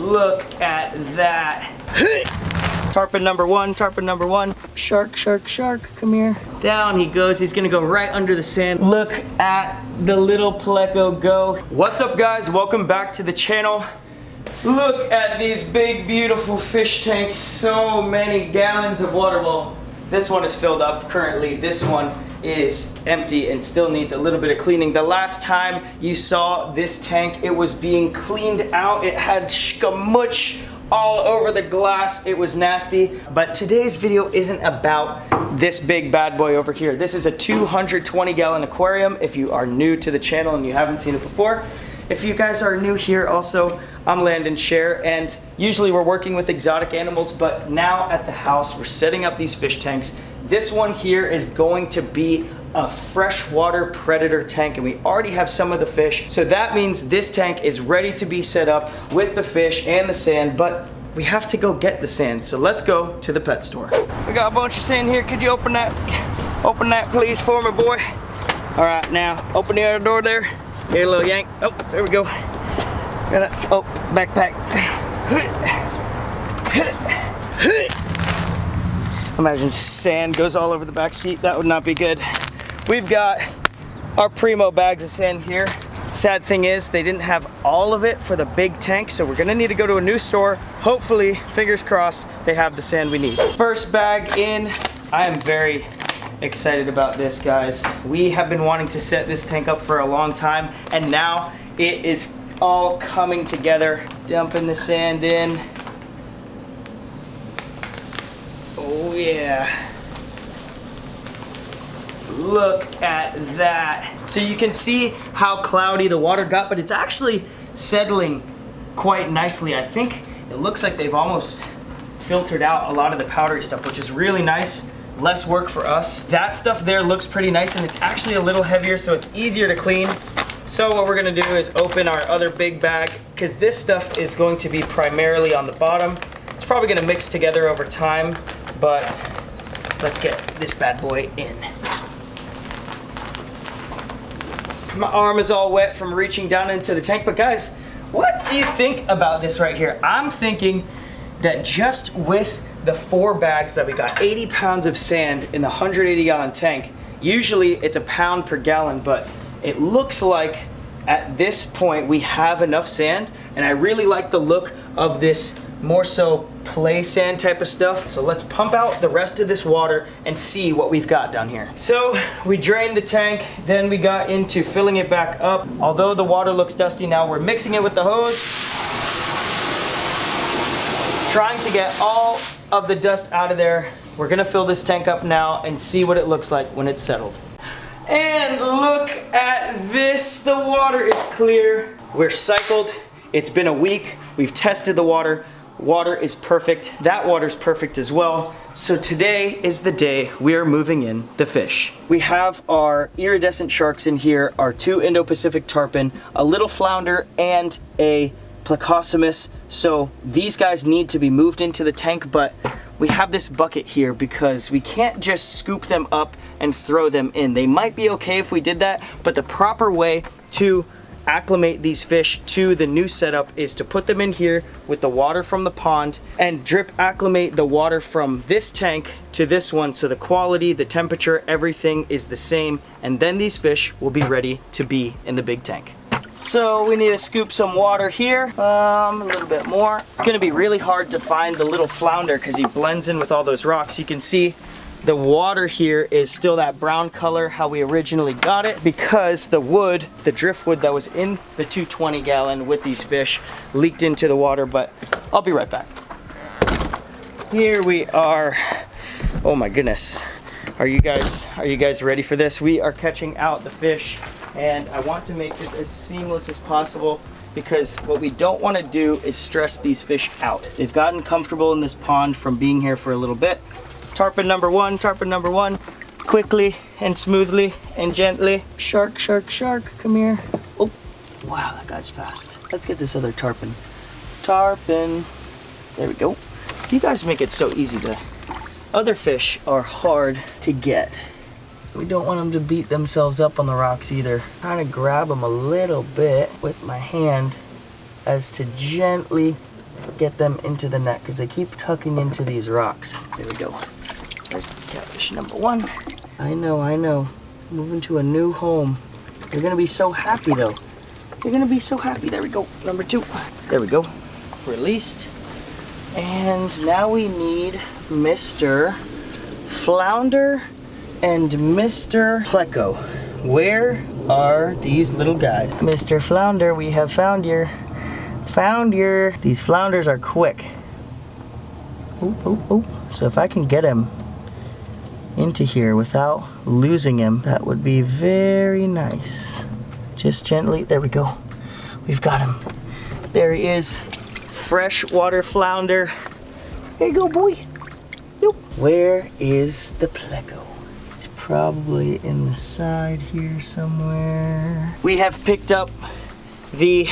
look at that. Tarpon number one, tarpon number one. Shark, shark, shark, come here. Down he goes, he's gonna go right under the sand. Look at the little pleco go. What's up guys, welcome back to the channel. Look at these big, beautiful fish tanks. So many gallons of water. Well, this one is filled up currently. This one is empty and still needs a little bit of cleaning. The last time you saw this tank, it was being cleaned out. It had scamuch all over the glass. It was nasty. But today's video isn't about this big bad boy over here. This is a 220 gallon aquarium. If you are new to the channel and you haven't seen it before, if you guys are new here also, I'm Landon, Scherr, and usually we're working with exotic animals, but now at the house we're setting up these fish tanks. This one here is going to be a freshwater predator tank, and we already have some of the fish. So that means this tank is ready to be set up with the fish and the sand, but we have to go get the sand. So let's go to the pet store. We got a bunch of sand here. Could you open that please for me, boy? All right, now open the other door there. Here, a little yank. Oh, there we go. Oh, backpack. Imagine sand goes all over the back seat. That would not be good. We've got our primo bags of sand here. Sad thing is they didn't have all of it for the big tank, so we're gonna need to go to a new store. Hopefully, fingers crossed, they have the sand we need. First bag in. I am very excited about this, guys. We have been wanting to set this tank up for a long time, and now it is all coming together. Dumping the sand in. Oh yeah. Look at that. So you can see how cloudy the water got, but it's actually settling quite nicely. I think it looks like they've almost filtered out a lot of the powdery stuff, which is really nice. Less work for us. That stuff there looks pretty nice, and it's actually a little heavier, so it's easier to clean. So what we're gonna do is open our other big bag, because this stuff is going to be primarily on the bottom. It's probably gonna mix together over time, but let's get this bad boy in. My arm is all wet from reaching down into the tank, but guys, what do you think about this right here? I'm thinking that just with the 4 bags that we got, 80 pounds of sand in the 180 gallon tank, usually it's a pound per gallon, but it looks like at this point we have enough sand, and I really like the look of this more so play sand type of stuff. So let's pump out the rest of this water and see what we've got down here. So we drained the tank, then we got into filling it back up. Although the water looks dusty now, we're mixing it with the hose, trying to get all of the dust out of there. We're gonna fill this tank up now and see what it looks like when it's settled. And look at this, the water is clear. We're cycled, it's been a week, we've tested the water. Water is perfect, that water's perfect as well. So today is the day we are moving in the fish. We have our iridescent sharks in here, our 2 Indo-Pacific tarpon, a little flounder, and a plecostomus. So these guys need to be moved into the tank, but we have this bucket here because we can't just scoop them up and throw them in. They might be okay if we did that, but the proper way to acclimate these fish to the new setup is to put them in here with the water from the pond and drip acclimate the water from this tank to this one, so the quality, the temperature, everything is the same, and then these fish will be ready to be in the big tank. So we need to scoop some water here, a little bit more. It's gonna be really hard to find the little flounder because he blends in with all those rocks. You can see the water here is still that brown color how we originally got it, because the wood, the driftwood that was in the 220 gallon with these fish leaked into the water, but I'll be right back. Here we are. Oh my goodness. Are you guys ready for this? We are catching out the fish, and I want to make this as seamless as possible because what we don't want to do is stress these fish out. They've gotten comfortable in this pond from being here for a little bit. Tarpon number one, quickly and smoothly and gently. Shark, shark, shark, come here. Oh, wow, that guy's fast. Let's get this other tarpon. Tarpon, there we go. You guys make it so easy to, other fish are hard to get. We don't want them to beat themselves up on the rocks either. Trying to grab them a little bit with my hand as to gently get them into the net because they keep tucking into these rocks. There we go. There's catfish number 1. I know. Moving to a new home. You're gonna be so happy though. You're gonna be so happy. There we go. Number 2. There we go. Released. And now we need Mr. Flounder and Mr. Pleco. Where are these little guys? Mr. Flounder, we have found you. These flounders are quick. Oop. So if I can get him into here without losing him, that would be very nice. Just gently, there we go. We've got him. There he is. Freshwater flounder. There you go, boy. Yoop. Where is the Pleco? He's probably in the side here somewhere. We have picked up the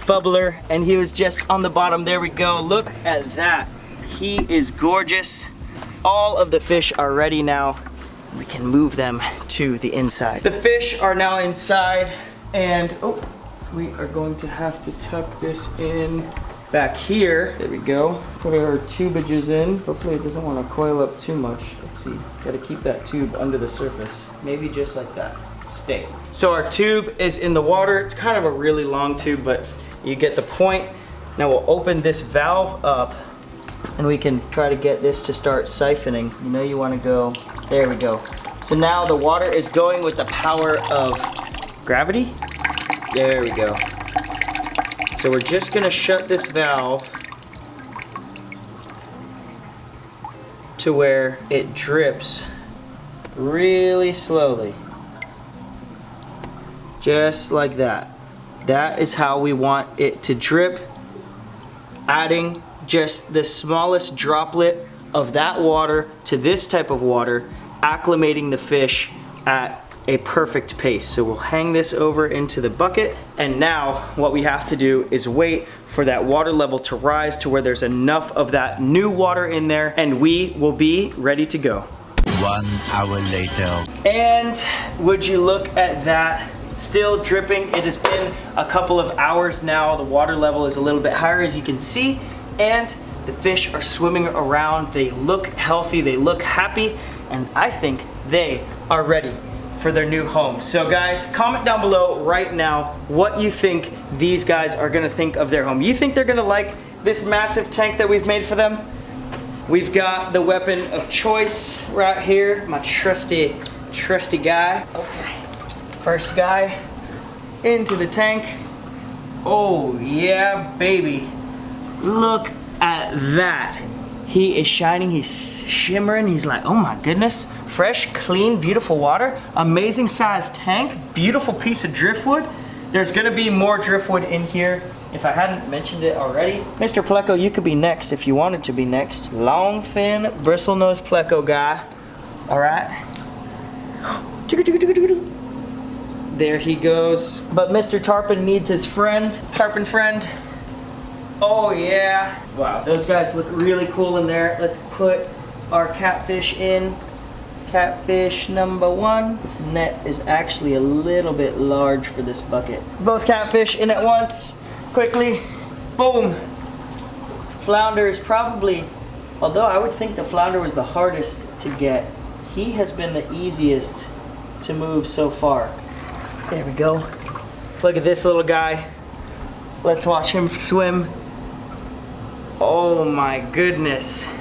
bubbler and he was just on the bottom. There we go. Look at that. He is gorgeous. All of the fish are ready now. We can move them to the inside. The fish are now inside and we are going to have to tuck this in back here. There we go. Put our tubages in. Hopefully it doesn't want to coil up too much. Let's see. Got to keep that tube under the surface. Maybe just like that. Stay. So our tube is in the water. It's kind of a really long tube, but you get the point. Now we'll open this valve up and we can try to get this to start siphoning. You know you want to go, there we go. So now the water is going with the power of gravity. There we go. So we're just gonna shut this valve to where it drips really slowly. Just like that. That is how we want it to drip. Adding just the smallest droplet of that water to this type of water, acclimating the fish at a perfect pace. So we'll hang this over into the bucket, and now what we have to do is wait for that water level to rise to where there's enough of that new water in there, and we will be ready to go. 1 hour later. And would you look at that? Still dripping. It has been a couple of hours now. The water level is a little bit higher, as you can see, and the fish are swimming around. They look healthy, they look happy, and I think they are ready for their new home. So guys, comment down below right now what you think these guys are gonna think of their home. You think they're gonna like this massive tank that we've made for them? We've got the weapon of choice right here, my trusty guy. Okay, first guy into the tank. Oh yeah, baby. Look at that. He is shining, he's shimmering, he's like, oh my goodness. Fresh, clean, beautiful water, amazing sized tank, beautiful piece of driftwood. There's gonna be more driftwood in here if I hadn't mentioned it already. Mr. Pleco, you could be next if you wanted to be next. Long fin, bristlenose Pleco guy. All right. There he goes. But Mr. Tarpon needs his friend, Tarpon friend. Oh yeah. Wow, those guys look really cool in there. Let's put our catfish in. Catfish number 1. This net is actually a little bit large for this bucket. Both catfish in at once. Quickly. Boom. Flounder is probably, although I would think the flounder was the hardest to get, he has been the easiest to move so far. There we go. Look at this little guy. Let's watch him swim. Oh my goodness.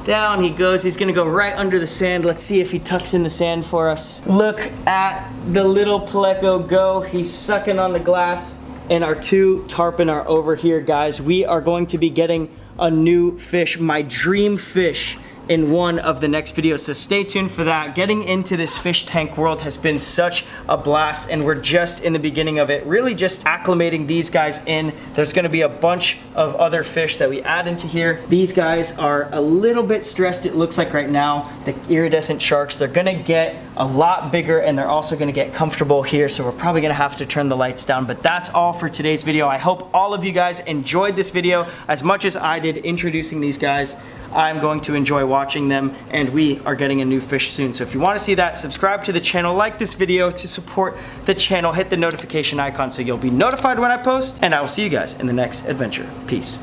Down he goes. He's gonna go right under the sand. Let's see if he tucks in the sand for us. Look at the little Pleco go. He's sucking on the glass. And our 2 tarpon are over here, guys. We are going to be getting a new fish, my dream fish, in one of the next videos, so stay tuned for that. Getting into this fish tank world has been such a blast, and we're just in the beginning of it, really just acclimating these guys in. There's gonna be a bunch of other fish that we add into here. These guys are a little bit stressed, it looks like right now. The iridescent sharks, they're gonna get a lot bigger, and they're also gonna get comfortable here, so we're probably gonna have to turn the lights down. But that's all for today's video. I hope all of you guys enjoyed this video as much as I did introducing these guys. I'm going to enjoy watching them, and we are getting a new fish soon. So if you want to see that, subscribe to the channel, like this video to support the channel, hit the notification icon so you'll be notified when I post, and I will see you guys in the next adventure. Peace.